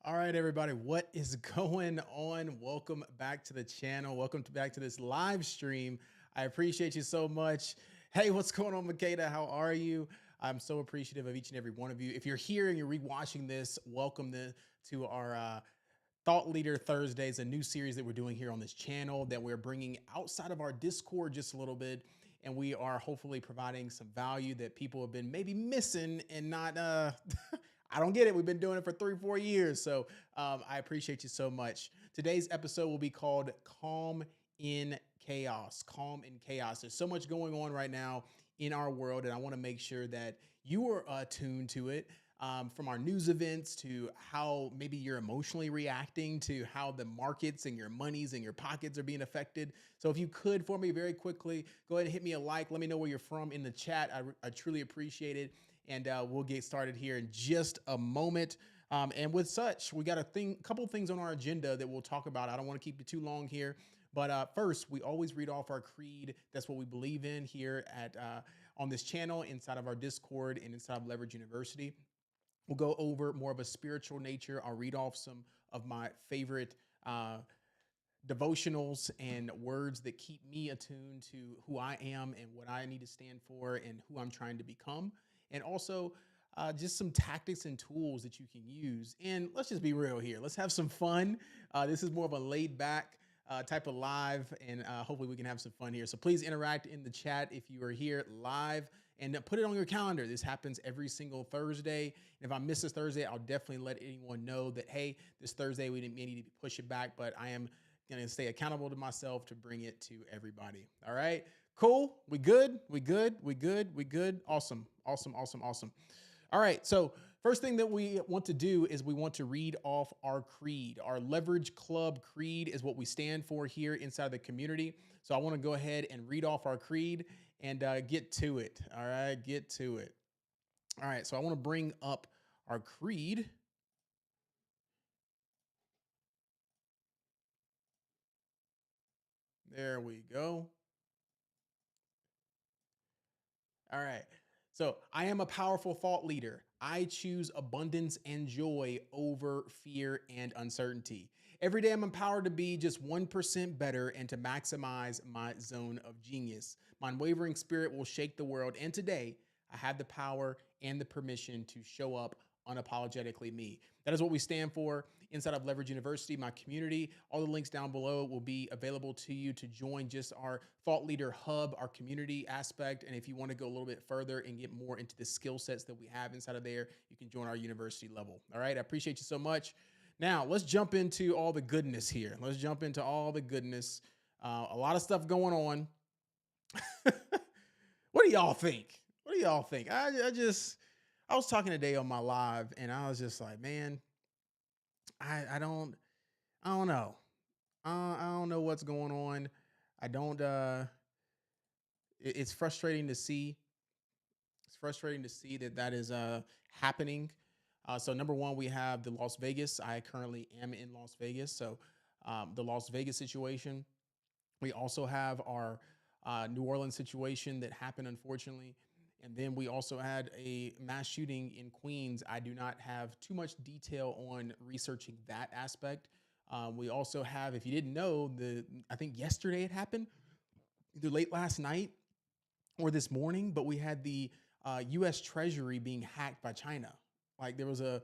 All right, everybody, what is going on? Welcome back to the channel. Back to this live stream. I appreciate you so much. Hey, what's going on, Makeda? How are you? I'm so appreciative of each and every one of you. If you're here and you're rewatching this, welcome to our Thought Leader Thursdays, a new series that we're doing here on this channel that we're bringing outside of our Discord just a little bit. And we are hopefully providing some value that people have been maybe missing and not, I don't get it. We've been doing it for 3, 4 years. So I appreciate you so much. Today's episode will be called Calm in Chaos. Calm in Chaos. There's so much going on right now in our world, and I want to make sure that you are attuned to it. From our news events to how maybe you're emotionally reacting to how the markets and your monies and your pockets are being affected. So if you could, for me very quickly, go ahead and hit me a like. Let me know where you're from in the chat. I truly appreciate it. And we'll get started here in just a moment. And with such, we got couple of things on our agenda that we'll talk about. I don't want to keep it too long here. But first, we always read off our creed. That's what we believe in here at on this channel, inside of our Discord, and inside of Leverage University. We'll go over more of a spiritual nature. I'll read off some of my favorite devotionals and words that keep me attuned to who I am and what I need to stand for and who I'm trying to become. And also, just some tactics and tools that you can use. And let's just be real here. Let's have some fun. This is more of a laid back type of live, and hopefully we can have some fun here. So please interact in the chat if you are here live, and put it on your calendar. This happens every single Thursday. And if I miss this Thursday, I'll definitely let anyone know that, hey, this Thursday we may need to push it back, but I am going to stay accountable to myself to bring it to everybody. All right. Cool. We good? We good? We good? We good? Awesome. Awesome. Awesome. Awesome. All right. So first thing that we want to do is we want to read off our creed. Our Leverage Club creed is what we stand for here inside the community. So I want to go ahead and read off our creed and get to it. All right. Get to it. All right. So I want to bring up our creed. There we go. All right. So I am a powerful thought leader. I choose abundance and joy over fear and uncertainty. Every day I'm empowered to be just 1% better and to maximize my zone of genius. My unwavering spirit will shake the world. And today I have the power and the permission to show up unapologetically me. That is what we stand for inside of Leverage University, my community. All the links down below will be available to you to join just our thought leader hub, our community aspect. And if you want to go a little bit further and get more into the skill sets that we have inside of there, you can join our university level. All right. I appreciate you so much. Now let's jump into all the goodness here. Let's jump into all the goodness. A lot of stuff going on. What do y'all think? What do y'all think? I was talking today on my live and I was just like, man, I don't I don't know. I don't know what's going on. I don't it's frustrating to see. It's frustrating to see that that is happening. So number one, we have the Las Vegas. I currently am in Las Vegas. So the Las Vegas situation. We also have our New Orleans situation that happened, unfortunately. And then we also had a mass shooting in Queens. I do not have too much detail on researching that aspect. We also have, if you didn't know, I think yesterday it happened, either late last night or this morning, but we had the U.S. Treasury being hacked by China. Like there was a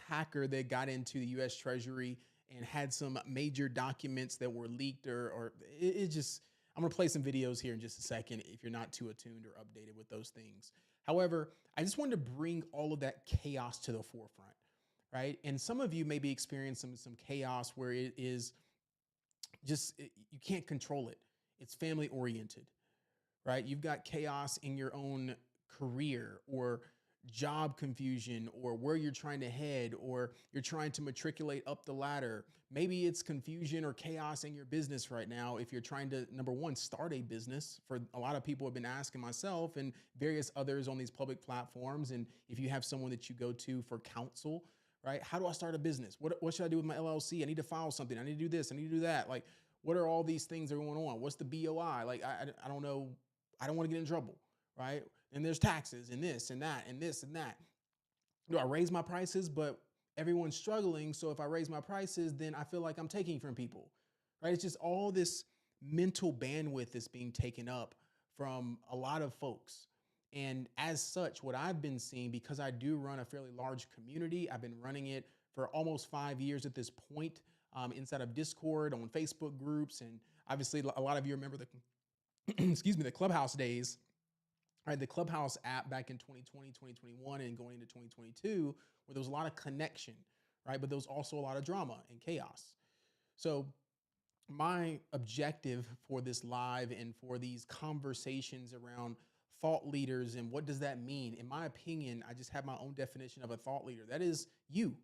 hacker that got into the U.S. Treasury and had some major documents that were leaked, or it just. I'm gonna play some videos here in just a second if you're not too attuned or updated with those things. However, I just wanted to bring all of that chaos to the forefront, right? And some of you may be experiencing some chaos where it is you can't control it. It's family oriented, right? You've got chaos in your own career or job confusion or where you're trying to head or you're trying to matriculate up the ladder. Maybe it's confusion or chaos in your business right now if you're trying to, number one, start a business. For a lot of people have been asking myself and various others on these public platforms, and if you have someone that you go to for counsel, right? How do I start a business? What should I do with my LLC? I need to file something. I need to do this. I need to do that. Like, what are all these things that are going on? What's the BOI? Like, I don't know. I don't want to get in trouble, right? And there's taxes and this and that and this and that. Do I raise my prices? But everyone's struggling. So if I raise my prices, then I feel like I'm taking from people, right? It's just all this mental bandwidth that's being taken up from a lot of folks. And as such, what I've been seeing, because I do run a fairly large community, I've been running it for almost 5 years at this point, inside of Discord, on Facebook groups. And obviously, a lot of you remember the, excuse me, the Clubhouse days, right? The Clubhouse app back in 2020, 2021, and going into 2022, where there was a lot of connection, right? But there was also a lot of drama and chaos. So my objective for this live and for these conversations around thought leaders and what does that mean? In my opinion, I just have my own definition of a thought leader. That is you,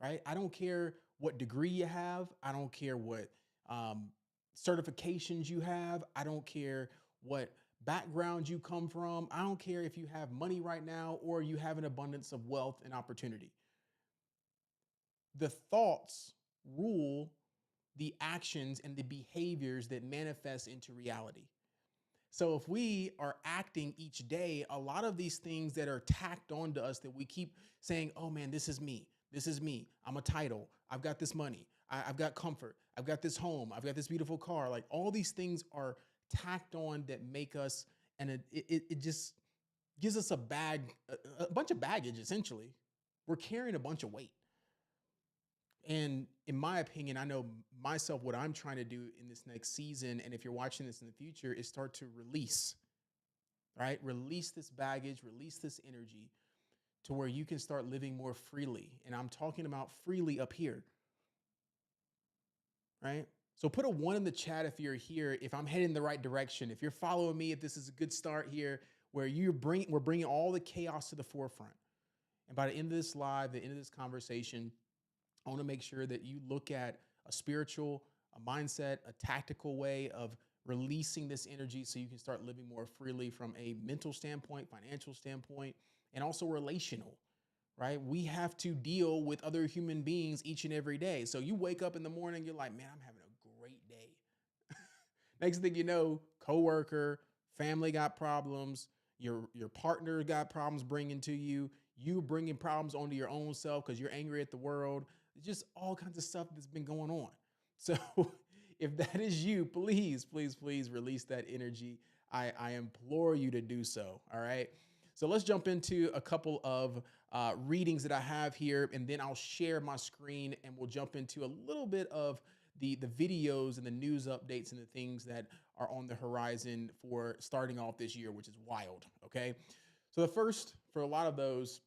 right? I don't care what degree you have. I don't care what certifications you have. I don't care what background you come from. I don't care if you have money right now or you have an abundance of wealth and opportunity. The thoughts rule the actions and the behaviors that manifest into reality. So if we are acting each day, a lot of these things that are tacked onto us that we keep saying, oh man, this is me. This is me. I'm a title. I've got this money. I've got comfort. I've got this home. I've got this beautiful car. Like all these things are tacked on that make us, and it just gives us a bunch of baggage, essentially. We're carrying a bunch of weight. And in my opinion, I know myself, what I'm trying to do in this next season, and if you're watching this in the future, is start to release, right? Release this baggage, release this energy to where you can start living more freely. And I'm talking about freely up here, right? So put a 1 in the chat if you're here, if I'm heading in the right direction, if you're following me, if this is a good start here, where we're bringing all the chaos to the forefront. And by the end of this live, the end of this conversation, I want to make sure that you look at a spiritual, a mindset, a tactical way of releasing this energy so you can start living more freely from a mental standpoint, financial standpoint, and also relational, right? We have to deal with other human beings each and every day. So you wake up in the morning, you're like, man, I'm having a great day. Next thing you know, coworker, family got problems, your partner got problems bringing to you, you bringing problems onto your own self because you're angry at the world. Just all kinds of stuff that's been going on. So if that is you, please, please, please release that energy. I implore you to do so. All right. So let's jump into a couple of readings that I have here, and then I'll share my screen and we'll jump into a little bit of the videos and the news updates and the things that are on the horizon for starting off this year, which is wild. Okay. So the first, for a lot of those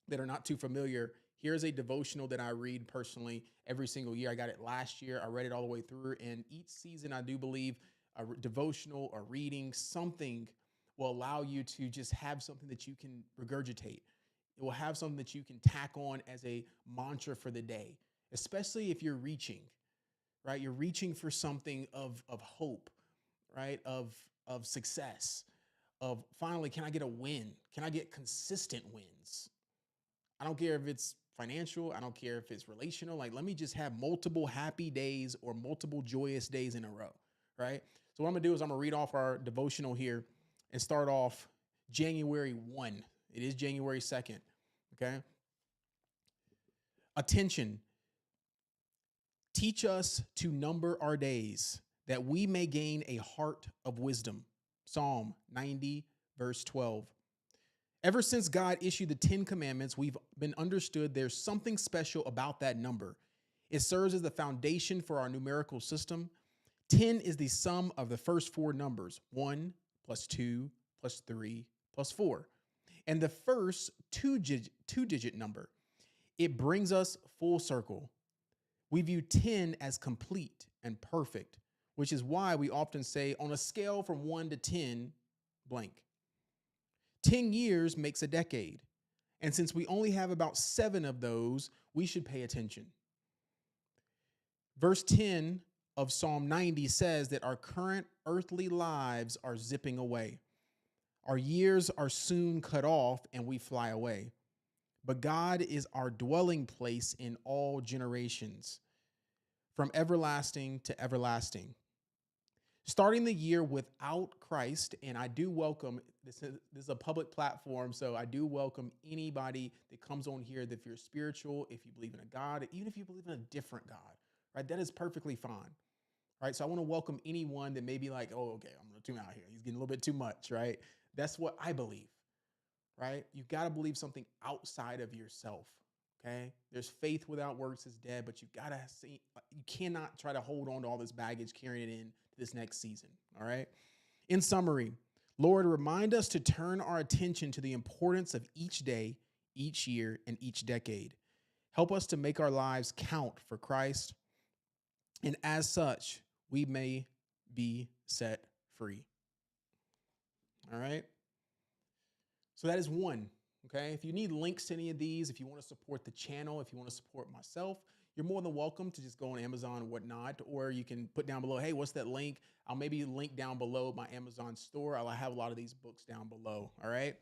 that are not too familiar, here's a devotional that I read personally every single year. I got it last year. I read it all the way through. And each season, I do believe a devotional or reading something will allow you to just have something that you can regurgitate. It will have something that you can tack on as a mantra for the day, especially if you're reaching, right? You're reaching for something of hope, right? Of success, of finally, can I get a win? Can I get consistent wins? I don't care if it's financial. I don't care if it's relational. Like, let me just have multiple happy days or multiple joyous days in a row, right? So what I'm gonna do is I'm gonna read off our devotional here and start off January 1. It is January 2nd, okay? Attention, teach us to number our days that we may gain a heart of wisdom. Psalm 90, verse 12. Ever since God issued the 10 commandments, we've been understood there's something special about that number. It serves as the foundation for our numerical system. 10 is the sum of the first 4 numbers, 1 plus 2 plus 3 plus 4. And the first two-digit number, it brings us full circle. We view 10 as complete and perfect, which is why we often say on a scale from 1 to 10, blank. 10 years makes a decade. And since we only have about 7 of those, we should pay attention. Verse 10 of Psalm 90 says that our current earthly lives are zipping away. Our years are soon cut off and we fly away. But God is our dwelling place in all generations, from everlasting to everlasting. Starting the year without Christ, and I do welcome this is a public platform, so I do welcome anybody that comes on here. That if you're spiritual, if you believe in a God, even if you believe in a different God, right, that is perfectly fine, right? So I want to welcome anyone that may be like, oh, okay, I'm gonna tune out here. He's getting a little bit too much, right? That's what I believe, right? You got to believe something outside of yourself. Okay. There's faith without works is dead, but you got to see, you cannot try to hold on to all this baggage, carrying it in to this next season. All right. In summary, Lord, remind us to turn our attention to the importance of each day, each year, and each decade. Help us to make our lives count for Christ. And as such, we may be set free. All right. So that is one. Okay. If you need links to any of these, if you want to support the channel, if you want to support myself, you're more than welcome to just go on Amazon and whatnot, or you can put down below, hey, what's that link? I'll maybe link down below my Amazon store. I'll have a lot of these books down below. All right.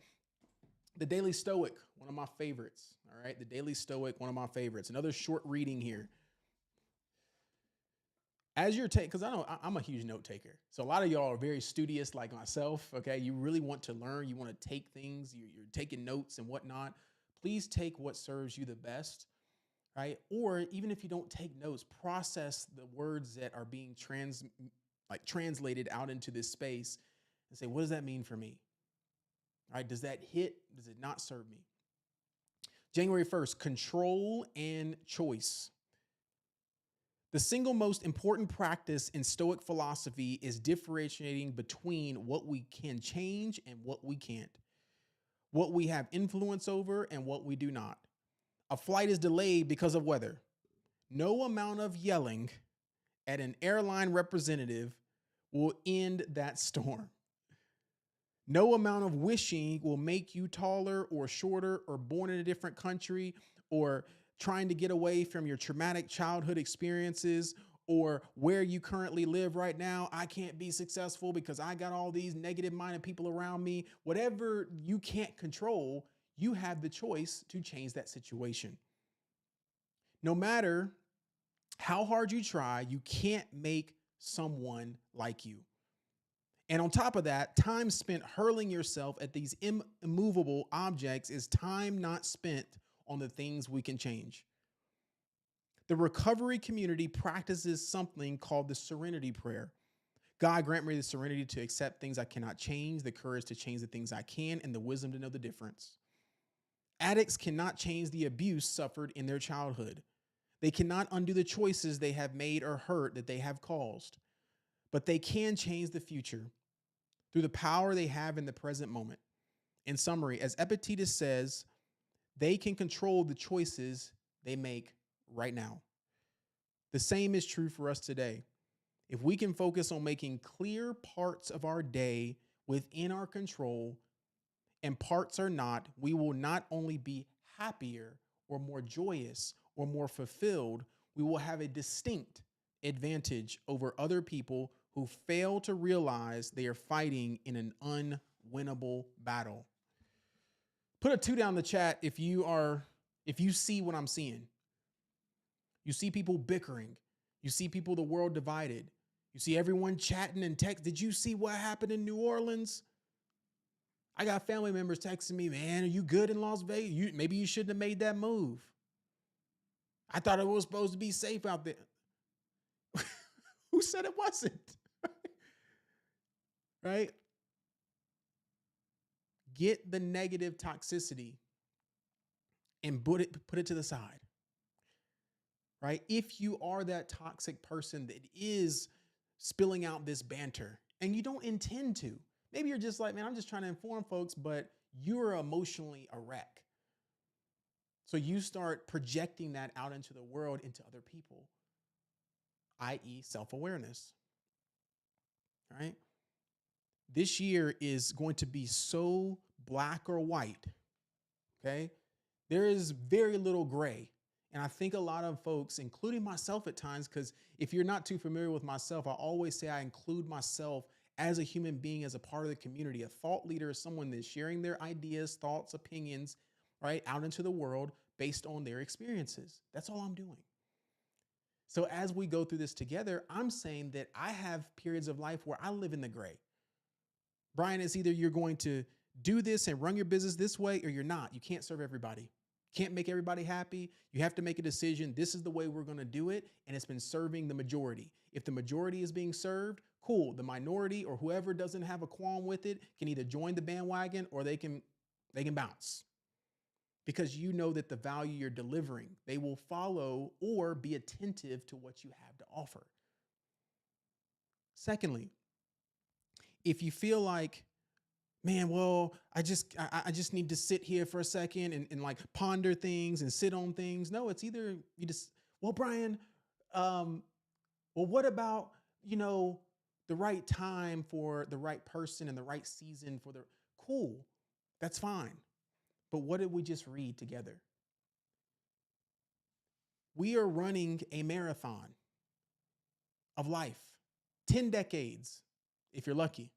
The Daily Stoic, one of my favorites. All right. The Daily Stoic, one of my favorites. Another short reading here. As you're taking, because I know I'm a huge note taker. So a lot of y'all are very studious like myself. Okay. You really want to learn. You want to take things. You're taking notes and whatnot. Please take what serves you the best. Right. Or even if you don't take notes, process the words that are being translated out into this space and say, what does that mean for me? All right. Does that hit? Does it not serve me? January 1st, control and choice. The single most important practice in Stoic philosophy is differentiating between what we can change and what we can't, what we have influence over and what we do not. A flight is delayed because of weather. No amount of yelling at an airline representative will end that storm. No amount of wishing will make you taller or shorter or born in a different country or trying to get away from your traumatic childhood experiences or where you currently live right now. I can't be successful because I got all these negative minded people around me. Whatever you can't control, you have the choice to change that situation. No matter how hard you try, you can't make someone like you. And on top of that, time spent hurling yourself at these immovable objects is time not spent on the things we can change. The recovery community practices something called the serenity prayer. God, grant me the serenity to accept things I cannot change, the courage to change the things I can, and the wisdom to know the difference. Addicts cannot change the abuse suffered in their childhood. They cannot undo the choices they have made or hurt that they have caused, but they can change the future through the power they have in the present moment. In summary, as Epictetus says, they can control the choices they make right now. The same is true for us today. If we can focus on making clear parts of our day within our control and parts are not, we will not only be happier or more joyous or more fulfilled, we will have a distinct advantage over other people who fail to realize they are fighting in an unwinnable battle. Put a 2 down in the chat if you see what I'm seeing. You see people bickering. You see people, the world divided. You see everyone chatting and text. Did you see what happened in New Orleans? I got family members texting me, man, are you good in Las Vegas? Maybe you shouldn't have made that move. I thought it was supposed to be safe out there. Who said it wasn't? Right? Get the negative toxicity and put it to the side. Right? If you are that toxic person that is spilling out this banter and you don't intend to, maybe you're just like, man, I'm just trying to inform folks, but you're emotionally a wreck. So you start projecting that out into the world, into other people, i.e. self-awareness. Right? This year is going to be so black or white. Okay? There is very little gray. And I think a lot of folks, including myself at times, because if you're not too familiar with myself, I always say I include myself as a human being, as a part of the community. A thought leader is someone that's sharing their ideas, thoughts, opinions, right, out into the world based on their experiences. That's all I'm doing. So as we go through this together, I'm saying that I have periods of life where I live in the gray. Brian, it's either you're going to do this and run your business this way or you're not. You can't serve everybody. Can't make everybody happy. You have to make a decision. This is the way we're going to do it. And it's been serving the majority. If the majority is being served, cool. The minority or whoever doesn't have a qualm with it can either join the bandwagon or they can bounce. Because you know that the value you're delivering, they will follow or be attentive to what you have to offer. Secondly, if you feel like, man, well, I just need to sit here for a second and like ponder things and sit on things. No, it's either you just, well, Brian, well, what about, the right time for the right person and the right season for the cool. That's fine. But what did we just read together? We are running a marathon of life, 10 decades, if you're lucky.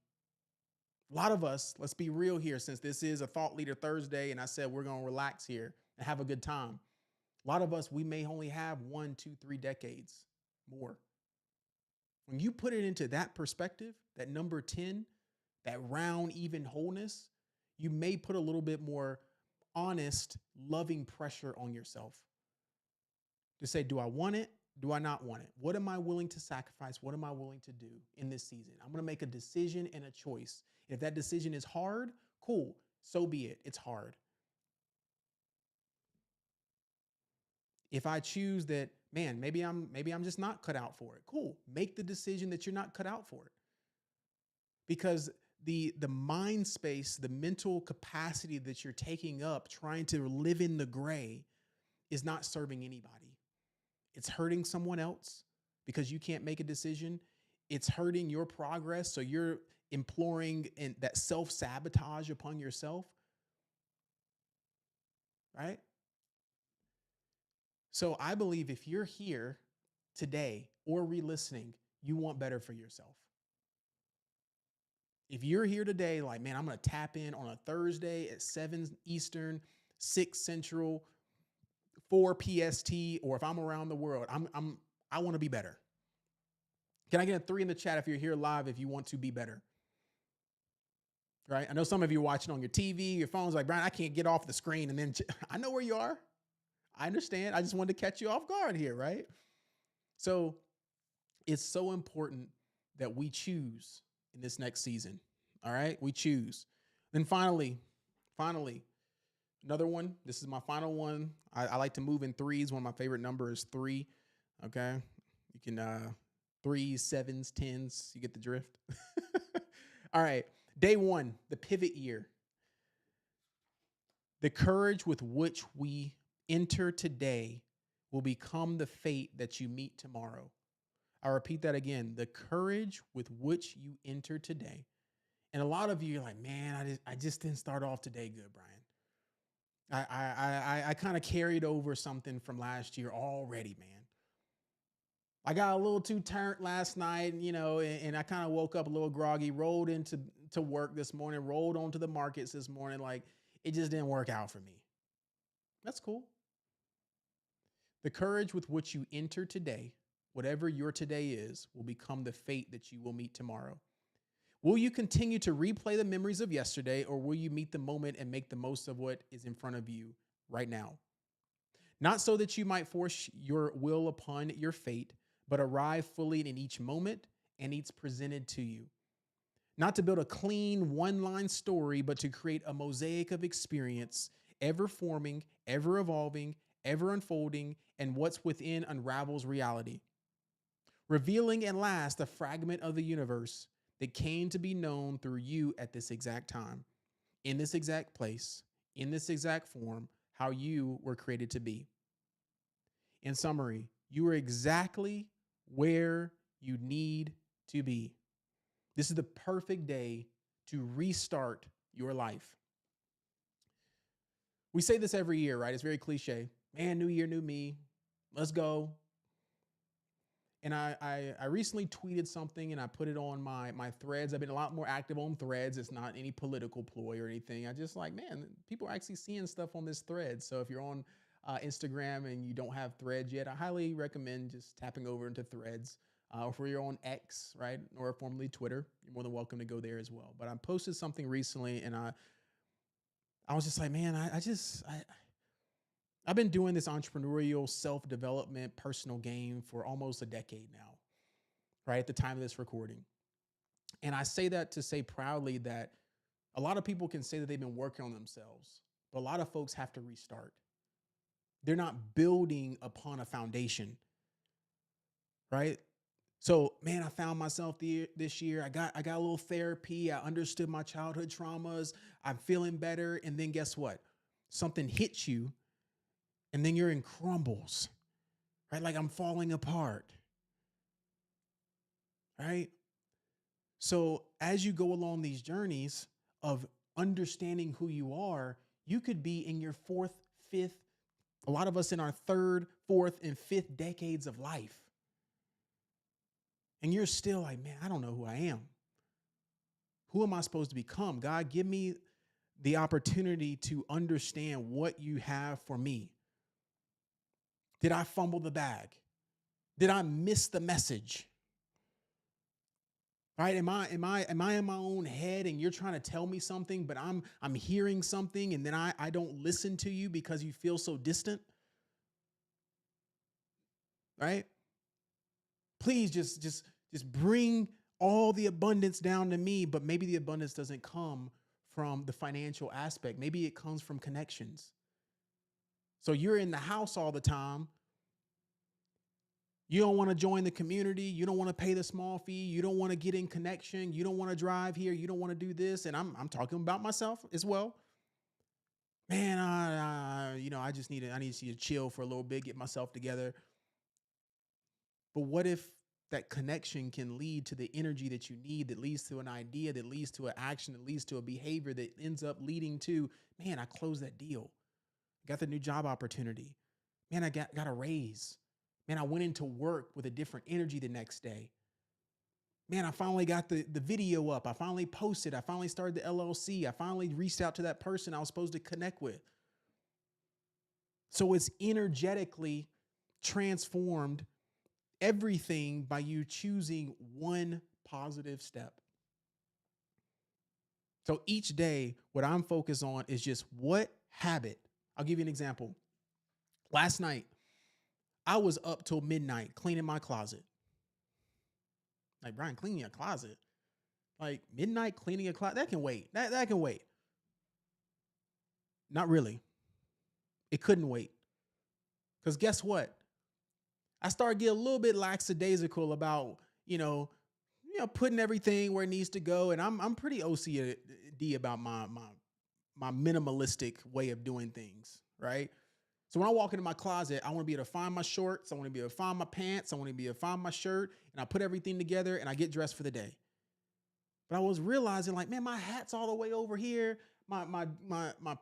A lot of us, let's be real here, since this is a Thought Leader Thursday, and I said we're going to relax here and have a good time. A lot of us, we may only have 1, 2, 3 decades more. When you put it into that perspective, that number 10, that round, even wholeness, you may put a little bit more honest, loving pressure on yourself to say, do I want it? Do I not want it? What am I willing to sacrifice? What am I willing to do in this season? I'm going to make a decision and a choice. If that decision is hard, cool. So be it. It's hard. If I choose that, man, maybe I'm just not cut out for it. Cool. Make the decision that you're not cut out for it. Because the mind space, the mental capacity that you're taking up trying to live in the gray is not serving anybody. It's hurting someone else because you can't make a decision. It's hurting your progress. So you're imploring that self-sabotage upon yourself. Right? So I believe if you're here today or re-listening, you want better for yourself. If you're here today, like, man, I'm going to tap in on a Thursday at 7 Eastern, 6 Central, 4 PST, or if I'm around the world, I want to be better. Can I get a 3 in the chat if you're here live, if you want to be better? Right? I know some of you are watching on your TV, your phone's like, Brian, I can't get off the screen. And then I know where you are. I understand. I just wanted to catch you off guard here, right? So it's so important that we choose in this next season. All right? We choose. Then finally, another one. This is my final one. I like to move in threes. One of my favorite numbers is 3. Okay. You can 3s, 7s, 10s. You get the drift. All right. Day 1, the pivot year. The courage with which we enter today will become the fate that you meet tomorrow. I'll repeat that again. The courage with which you enter today. And a lot of you are like, man, I just didn't start off today good, Brian. I kind of carried over something from last year already, man. I got a little too turned last night, and I kind of woke up a little groggy, rolled into work this morning, rolled onto the markets this morning. Like, it just didn't work out for me. That's cool. The courage with which you enter today, whatever your today is, will become the fate that you will meet tomorrow. Will you continue to replay the memories of yesterday, or will you meet the moment and make the most of what is in front of you right now? Not so that you might force your will upon your fate, but arrive fully in each moment and each presented to you. Not to build a clean one-line story, but to create a mosaic of experience, ever forming, ever evolving, ever unfolding, and what's within unravels reality. Revealing at last a fragment of the universe that came to be known through you at this exact time, in this exact place, in this exact form, how you were created to be. In summary, you are exactly where you need to be. This is the perfect day to restart your life. We say this every year, right? It's very cliche. Man, new year, new me. Let's go. And I recently tweeted something and I put it on my threads. I've been a lot more active on threads. It's not any political ploy or anything. I just like, man, people are actually seeing stuff on this thread. So if you're on Instagram and you don't have Threads yet, I highly recommend just tapping over into Threads. Or if you're on X, right, or formerly Twitter, you're more than welcome to go there as well. But I posted something recently, and I was just like, man, I've been doing this entrepreneurial self development personal game for almost a decade now, right? At the time of this recording. And I say that to say proudly that a lot of people can say that they've been working on themselves, but a lot of folks have to restart. They're not building upon a foundation, right? So, man, I found myself this year. I got a little therapy. I understood my childhood traumas. I'm feeling better. And then guess what? Something hits you, and then you're in crumbles, right? Like I'm falling apart, right? So as you go along these journeys of understanding who you are, you could be in your fourth, fifth, a lot of us in our third, fourth, and fifth decades of life. And you're still like, man, I don't know who I am. Who am I supposed to become? God, give me the opportunity to understand what you have for me. Did I fumble the bag? Did I miss the message? Right? Am I in my own head and you're trying to tell me something, but I'm hearing something and then I don't listen to you because you feel so distant? Right? Please just bring all the abundance down to me, but maybe the abundance doesn't come from the financial aspect. Maybe it comes from connections. So you're in the house all the time. You don't want to join the community. You don't want to pay the small fee. You don't want to get in connection. You don't want to drive here. You don't want to do this. And I'm talking about myself as well. Man, I need to chill for a little bit, get myself together. But what if that connection can lead to the energy that you need, that leads to an idea, that leads to an action, that leads to a behavior that ends up leading to, man, I closed that deal. Got the new job opportunity. Man, I got a raise. Man, I went into work with a different energy the next day. Man, I finally got the video up. I finally posted. I finally started the LLC. I finally reached out to that person I was supposed to connect with. So it's energetically transformed everything by you choosing one positive step. So each day, what I'm focused on is just what habit. I'll give you an example. Last night, I was up till midnight cleaning my closet. Like, Brian, cleaning your closet? Like midnight cleaning a closet? That can wait. That can wait. Not really. It couldn't wait. Because guess what? I started getting a little bit lackadaisical about, putting everything where it needs to go. And I'm pretty OCD about my minimalistic way of doing things, right? So when I walk into my closet, I want to be able to find my shorts. I want to be able to find my pants. I want to be able to find my shirt. And I put everything together and I get dressed for the day. But I was realizing, like, man, my hat's all the way over here. My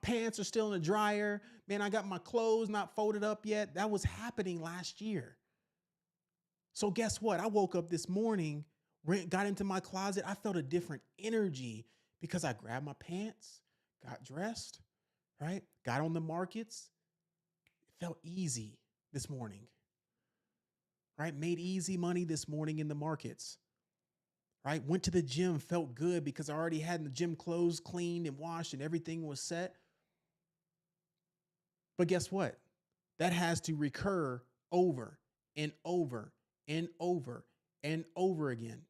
pants are still in the dryer. Man, I got my clothes not folded up yet. That was happening last year. So guess what? I woke up this morning, got into my closet. I felt a different energy because I grabbed my pants, got dressed, right? Got on the markets. Felt easy this morning, right? Made easy money this morning in the markets, right? Went to the gym, felt good because I already had the gym clothes cleaned and washed and everything was set. But guess what? That has to recur over and over and over and over again.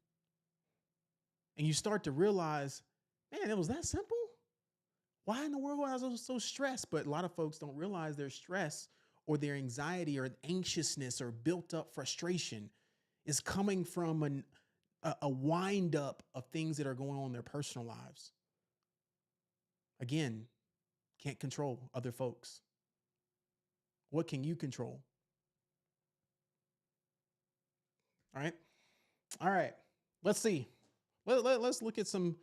And you start to realize, man, it was that simple. Why in the world was I so stressed? But a lot of folks don't realize their stress or their anxiety or anxiousness or built up frustration is coming from a wind up of things that are going on in their personal lives. Again, can't control other folks. What can you control? All right. All right. Let's see. Let's look at some.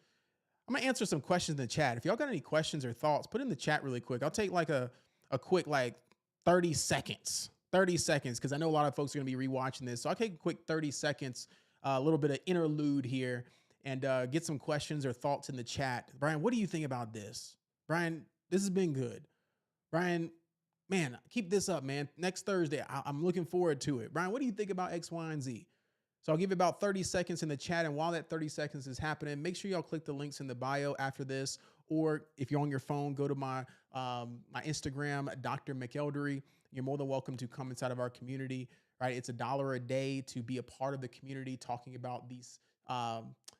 I'm going to answer some questions in the chat. If y'all got any questions or thoughts, put in the chat really quick. I'll take like a quick, like 30 seconds, because I know a lot of folks are going to be rewatching this. So I'll take a quick 30 seconds, a little bit of interlude here and get some questions or thoughts in the chat. Brian, what do you think about this? Brian, this has been good. Brian, man, keep this up, man. Next Thursday, I'm looking forward to it. Brian, what do you think about X, Y, and Z? So I'll give you about 30 seconds in the chat. And while that 30 seconds is happening, make sure y'all click the links in the bio after this. Or if you're on your phone, go to my Instagram, Dr. McElderry. You're more than welcome to come inside of our community, right? It's $1 a day to be a part of the community, talking about these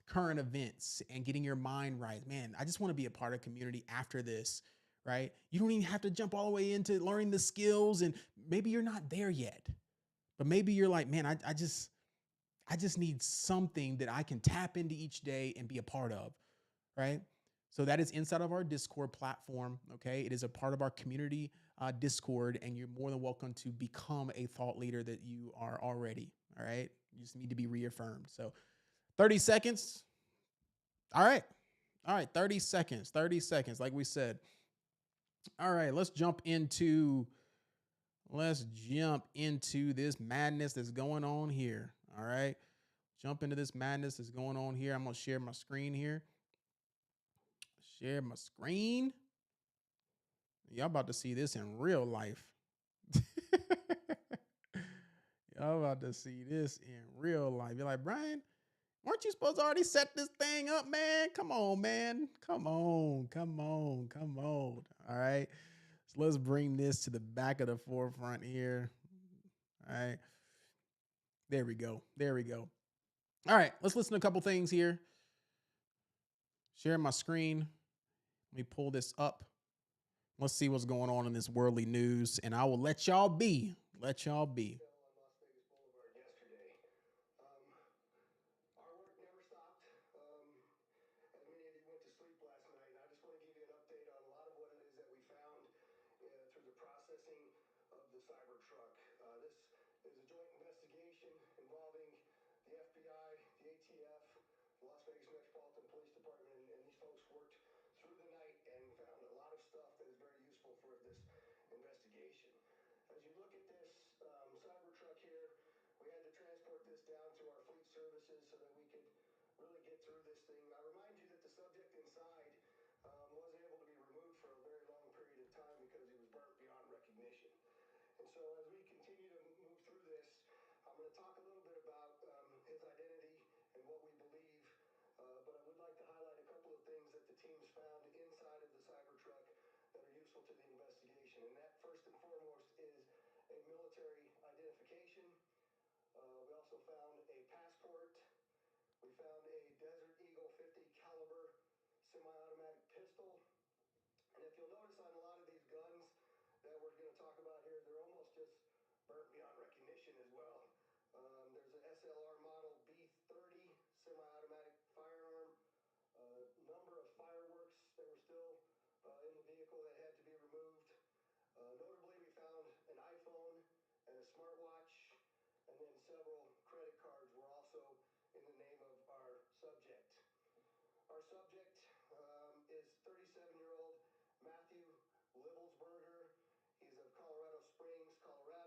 current events and getting your mind right. Man, I just want to be a part of community after this, right? You don't even have to jump all the way into learning the skills, and maybe you're not there yet, but maybe you're like, man, I just need something that I can tap into each day and be a part of, right? So that is inside of our Discord platform. Okay, it is a part of our community Discord, and you're more than welcome to become a thought leader that you are already. All right, you just need to be reaffirmed. So 30 seconds. All right. All right. 30 seconds. 30 seconds. Like we said. All right. Let's jump into this madness that's going on here. All right. Jump into this madness that's going on here. I'm going to share my screen here. Share my screen. Y'all about to see this in real life. Y'all about to see this in real life. You're like, Brian, weren't you supposed to already set this thing up, man? Come on, man. Come on. Come on. Come on. All right. So let's bring this to the back of the forefront here. All right. There we go. There we go. All right. Let's listen to a couple things here. Share my screen. Let me pull this up. Let's see what's going on in this worldly news, and I will let y'all be. Let y'all be.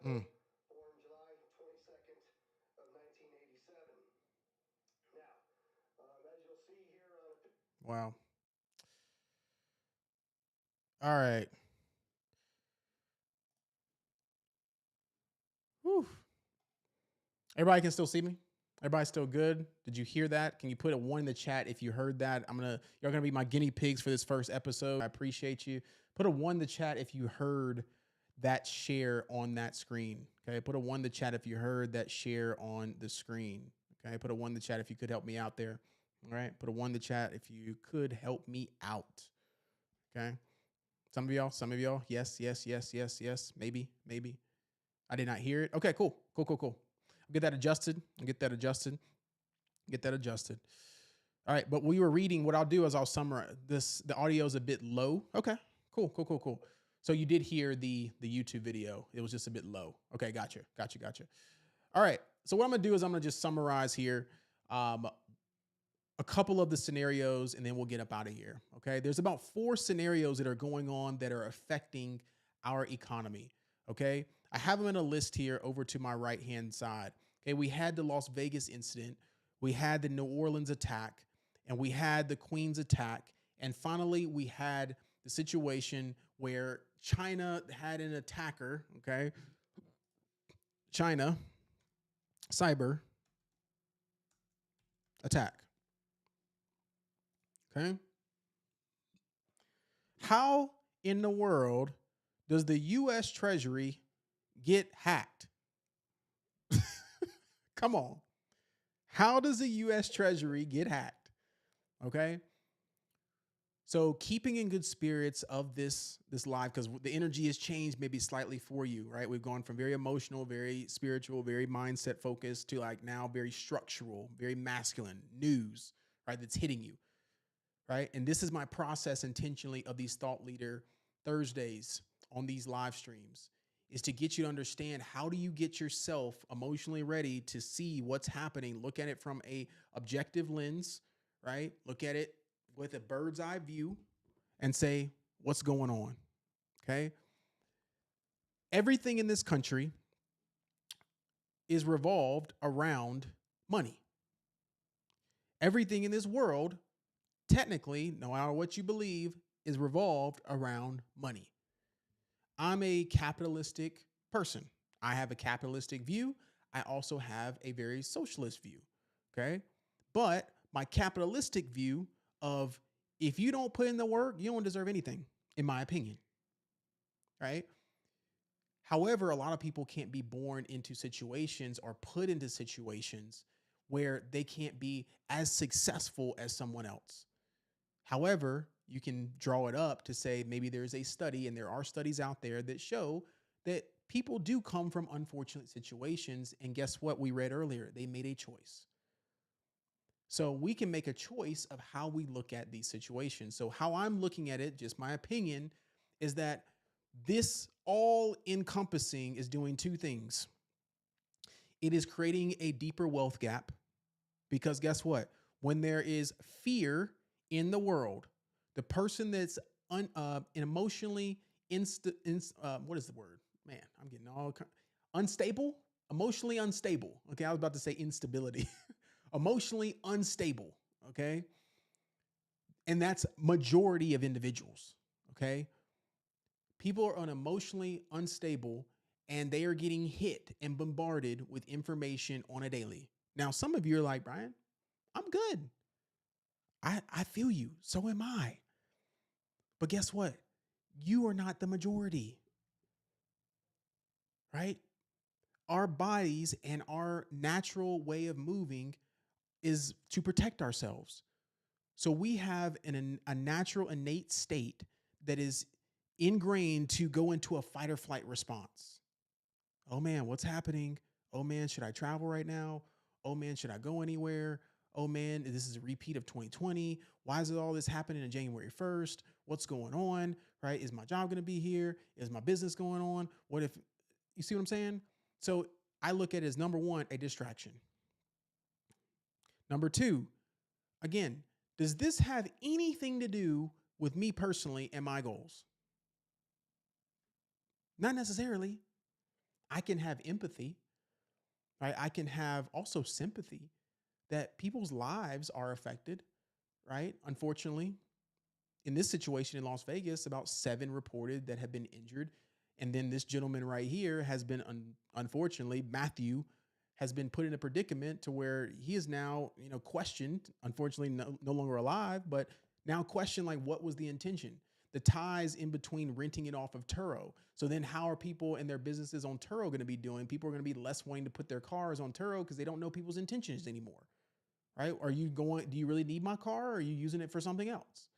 Mm. Wow. All right. Whew. Everybody can still see me? Everybody still good? Did you hear that? Can you put a one in the chat if you heard that? You're gonna be my guinea pigs for this first episode. I appreciate you. Put a one in the chat if you heard that share on that screen. Okay. Put a one in the chat if you heard that share on the screen. Okay. Put a one in the chat if you could help me out there. All right. Put a one in the chat if you could help me out. Okay. Some of y'all. Yes, yes, yes, yes, yes. Maybe, maybe. I did not hear it. Okay, cool. Cool, cool, cool. I'll get that adjusted. Get that adjusted. All right. But we were reading. What I'll do is I'll summarize this. The audio is a bit low. Okay. Cool, cool, cool, cool. So you did hear the YouTube video. It was just a bit low. Okay, gotcha. All right. So what I'm gonna do is I'm gonna just summarize here a couple of the scenarios, and then we'll get up out of here. Okay. There's about 4 scenarios that are going on that are affecting our economy. Okay. I have them in a list here over to my right hand side. Okay. We had the Las Vegas incident, we had the New Orleans attack, and we had the Queens attack. And finally, we had the situation where China had an attacker, okay? China cyber attack, okay? How in the world does the US Treasury get hacked? Come on. How does the US Treasury get hacked? Okay? So keeping in good spirits of this live, because the energy has changed maybe slightly for you, right? We've gone from very emotional, very spiritual, very mindset focused to like now very structural, very masculine news, right? That's hitting you, right? And this is my process intentionally of these thought leader Thursdays on these live streams, is to get you to understand how do you get yourself emotionally ready to see what's happening, look at it from a objective lens, right? Look at it with a bird's eye view and say, what's going on? Okay. Everything in this country is revolved around money. Everything in this world, technically, no matter what you believe, is revolved around money. I'm a capitalistic person. I have a capitalistic view. I also have a very socialist view. Okay. But my capitalistic view of if you don't put in the work, you don't deserve anything, in my opinion. Right. However, a lot of people can't be born into situations or put into situations where they can't be as successful as someone else. However, you can draw it up to say maybe there's a study, and there are studies out there that show that people do come from unfortunate situations. And guess what? We read earlier, they made a choice. So we can make a choice of how we look at these situations. So, how I'm looking at it, just my opinion, is that this all encompassing is doing two things. It is creating a deeper wealth gap because guess what? When there is fear in the world, the person that's emotionally what is the word? Man, I'm getting unstable, emotionally unstable. Okay, I was about to say instability. Emotionally unstable, okay? And that's majority of individuals, okay? People are emotionally unstable and they are getting hit and bombarded with information on a daily. Now, some of you are like, Brian, I'm good. I feel you. So am I. But guess what? You are not the majority, right? Our bodies and our natural way of moving is to protect ourselves. So we have a natural innate state that is ingrained to go into a fight or flight response. Oh man, what's happening? Oh man, should I travel right now? Oh man, should I go anywhere? Oh man, this is a repeat of 2020. Why is it all this happening on January 1st? What's going on? Right? Is my job going to be here? Is my business going on? What if, you see what I'm saying? So I look at it as number one, a distraction. Number two, again, does this have anything to do with me personally and my goals? Not necessarily. I can have empathy, right? I can have also sympathy that people's lives are affected, right? Unfortunately, in this situation in Las Vegas, about 7 reported that have been injured. And then this gentleman right here has been, unfortunately, Matthew has been put in a predicament to where he is now, questioned, unfortunately, no longer alive, but now questioned like, what was the intention? The ties in between renting it off of Turo. So then how are people and their businesses on Turo going to be doing? People are going to be less wanting to put their cars on Turo because they don't know people's intentions anymore, right? Do you really need my car or are you using it for something else,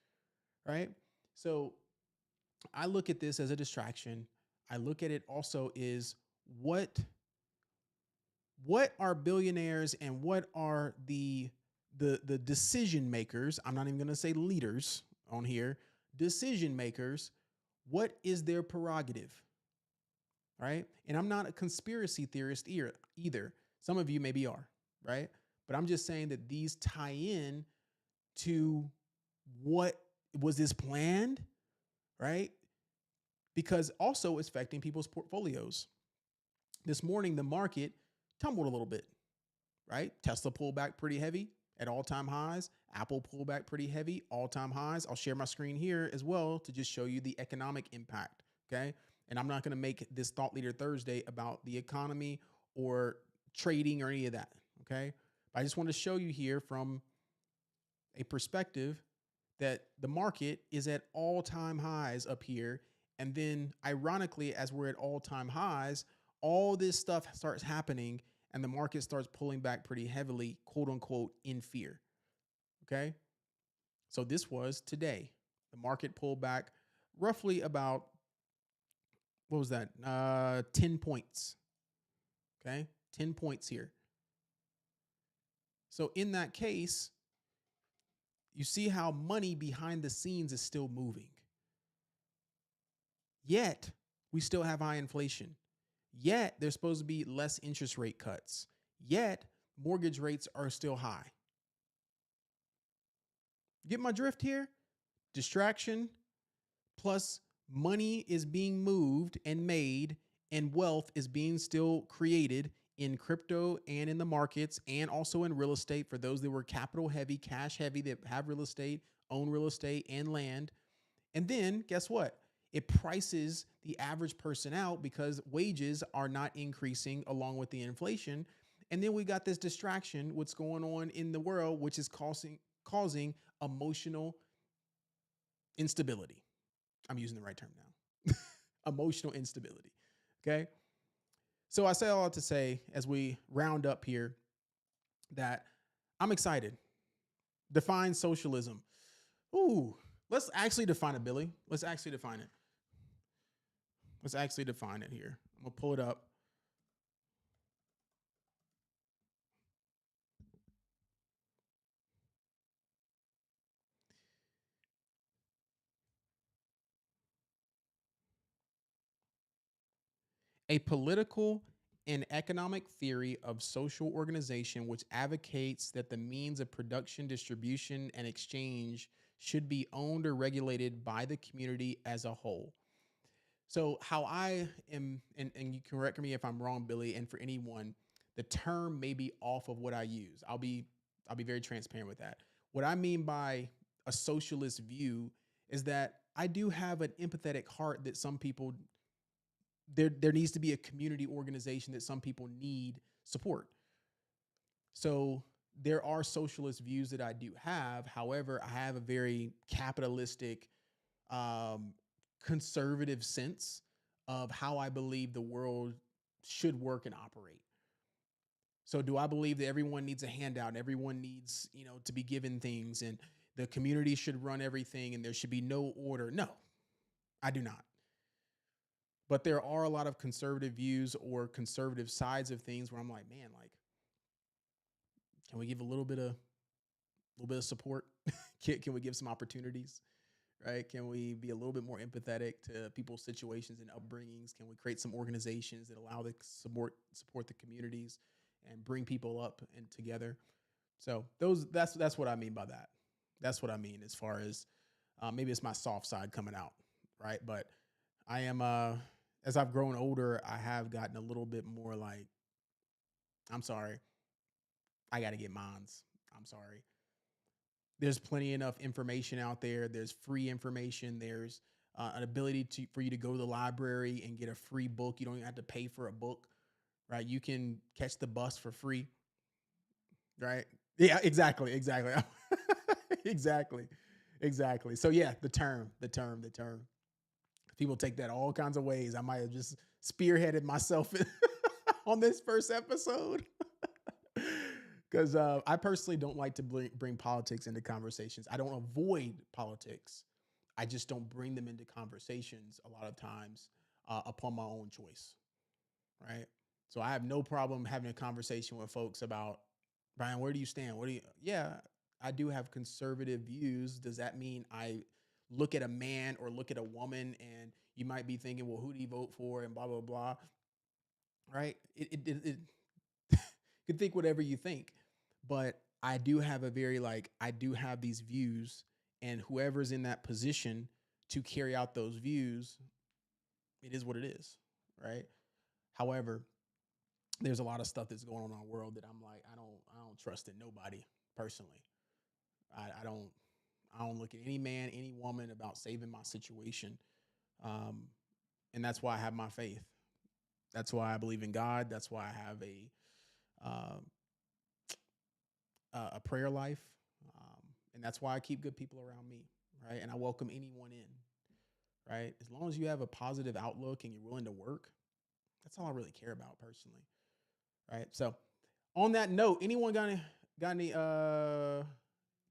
right? So I look at this as a distraction. I look at it also is what are billionaires and what are the decision makers? I'm not even going to say leaders on here. Decision makers, what is their prerogative? Right? And I'm not a conspiracy theorist either. Some of you maybe are, right? But I'm just saying that these tie in to what was this planned, right? Because also it's affecting people's portfolios. This morning, the market tumbled a little bit, right? Tesla pulled back pretty heavy at all-time highs. Apple pulled back pretty heavy, all-time highs. I'll share my screen here as well to just show you the economic impact, Okay. And I'm not going to make this Thought Leader Thursday about the economy or trading or any of that. Okay. But I just want to show you here from a perspective that the market is at all time highs up here. And then, ironically, as we're at all time highs, all this stuff starts happening and the market starts pulling back pretty heavily, quote unquote, in fear. Okay. So this was today. The market pulled back roughly about, what was that? 10 points. Okay. 10 points here. So in that case, you see how money behind the scenes is still moving. Yet we still have high inflation. Yet there's supposed to be less interest rate cuts. Yet mortgage rates are still high. Get my drift here? Distraction plus money is being moved and made, and wealth is being still created in crypto and in the markets, and also in real estate for those that were capital heavy, cash heavy, that have real estate, own real estate and land. And then guess what? It prices the average person out because wages are not increasing along with the inflation. And then we got this distraction, what's going on in the world, which is causing emotional instability. I'm using the right term now. Emotional instability. Okay. So I say all that to say, as we round up here, that I'm excited. Define socialism. Ooh, let's actually define it, Billy. Let's actually define it. Let's actually define it here. I'm going to pull it up. A political and economic theory of social organization which advocates that the means of production, distribution, and exchange should be owned or regulated by the community as a whole. So, how I am, and you can correct me if I'm wrong, Billy, and for anyone, the term may be off of what I use. I'll be very transparent with that. What I mean by a socialist view is that I do have an empathetic heart that some people, there needs to be a community organization that some people need support. So there are socialist views that I do have. However, I have a very capitalistic, um, conservative sense of how I believe the world should work and operate. So do I believe that everyone needs a handout and everyone needs, to be given things and the community should run everything and there should be no order? No, I do not. But there are a lot of conservative views or conservative sides of things where I'm like, man, like, can we give a little bit of support? Can we give some opportunities? Right? Can we be a little bit more empathetic to people's situations and upbringings? Can we create some organizations that allow the support the communities and bring people up and together? So that's what I mean by that. That's what I mean as far as maybe it's my soft side coming out, right? But I am as I've grown older, I have gotten a little bit more like, I'm sorry, I got to get mines. I'm sorry. There's plenty enough information out there. There's free information. There's an ability for you to go to the library and get a free book. You don't even have to pay for a book, right? You can catch the bus for free, right? Yeah, exactly, exactly, exactly, exactly. So yeah, the term. People take that all kinds of ways. I might have just spearheaded myself on this first episode. Because I personally don't like to bring politics into conversations. I don't avoid politics. I just don't bring them into conversations a lot of times upon my own choice, right? So I have no problem having a conversation with folks about, Brian, where do you stand? What do you? Yeah, I do have conservative views. Does that mean I look at a man or look at a woman and you might be thinking, well, who do you vote for and blah blah blah, right? It you can think whatever you think, but I do have a very like I do have these views, and whoever's in that position to carry out those views, it is what it is, right? However, there's a lot of stuff that's going on in our world that I'm like I don't trust in nobody personally. I don't look at any man, any woman about saving my situation. Um, And that's why I have my faith. That's why I believe in God. That's why I have uh, a prayer life. Um, and that's why I keep good people around me, right? And I welcome anyone in, right? As long as you have a positive outlook and you're willing to work, that's all I really care about personally, right? So, on that note, anyone got any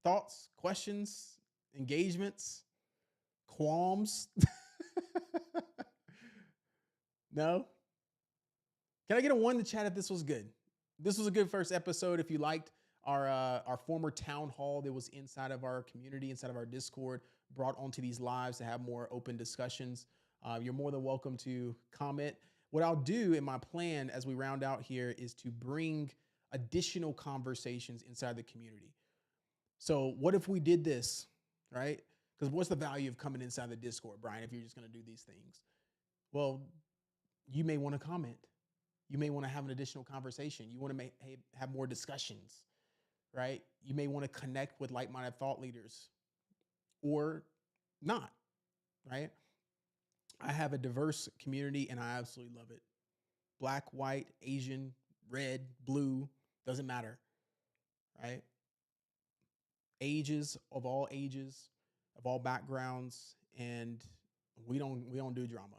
thoughts, questions, engagements, qualms? No? Can I get a one in the chat if this was good? This was a good first episode. If you liked our former town hall that was inside of our community, inside of our Discord, brought onto these lives to have more open discussions, you're more than welcome to comment. What I'll do in my plan as we round out here is to bring additional conversations inside the community. So, what if we did this, right? Because what's the value of coming inside the Discord, Brian, if you're just going to do these things? Well, you may want to comment. You may want to have an additional conversation. You want to have more discussions, right? You may want to connect with like minded thought leaders or not, right? I have a diverse community and I absolutely love it. Black, white, Asian, red, blue, doesn't matter, right? Ages, of all backgrounds, and we don't do drama.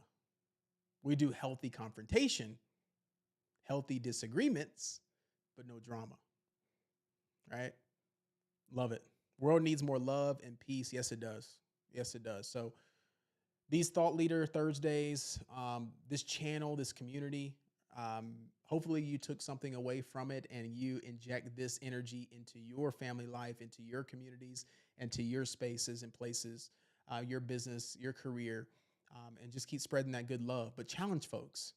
We do healthy confrontation, healthy disagreements, but no drama, right? Love it. World needs more love and peace. Yes, it does. Yes, it does. So these Thought Leader Thursdays, this channel, this community, hopefully you took something away from it and you inject this energy into your family life, into your communities, and to your spaces and places, your business, your career, and just keep spreading that good love. But challenge folks,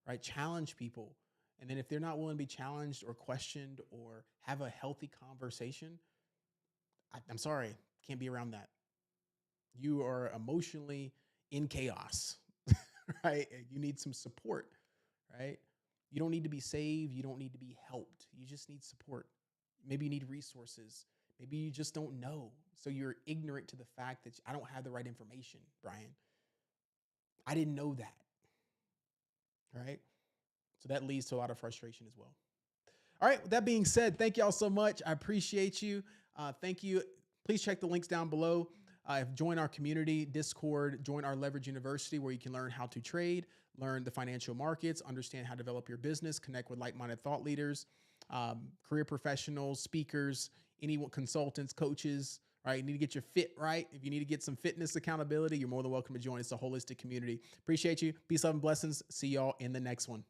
right? Challenge people. And then if they're not willing to be challenged or questioned or have a healthy conversation, I'm sorry, can't be around that. You are emotionally in chaos, right? And you need some support, right? You don't need to be saved. You don't need to be helped. You just need support. Maybe you need resources. Maybe you just don't know. So you're ignorant to the fact that I don't have the right information, Brian. I didn't know that, right? So that leads to a lot of frustration as well. All right. With that being said, thank y'all so much. I appreciate you. Thank you. Please check the links down below. Join our community, Discord, join our Leverage University where you can learn how to trade, learn the financial markets, understand how to develop your business, connect with like-minded thought leaders, career professionals, speakers, anyone, consultants, coaches, right? You need to get your fit right. If you need to get some fitness accountability, you're more than welcome to join. It's a holistic community. Appreciate you. Peace, love, and blessings. See y'all in the next one.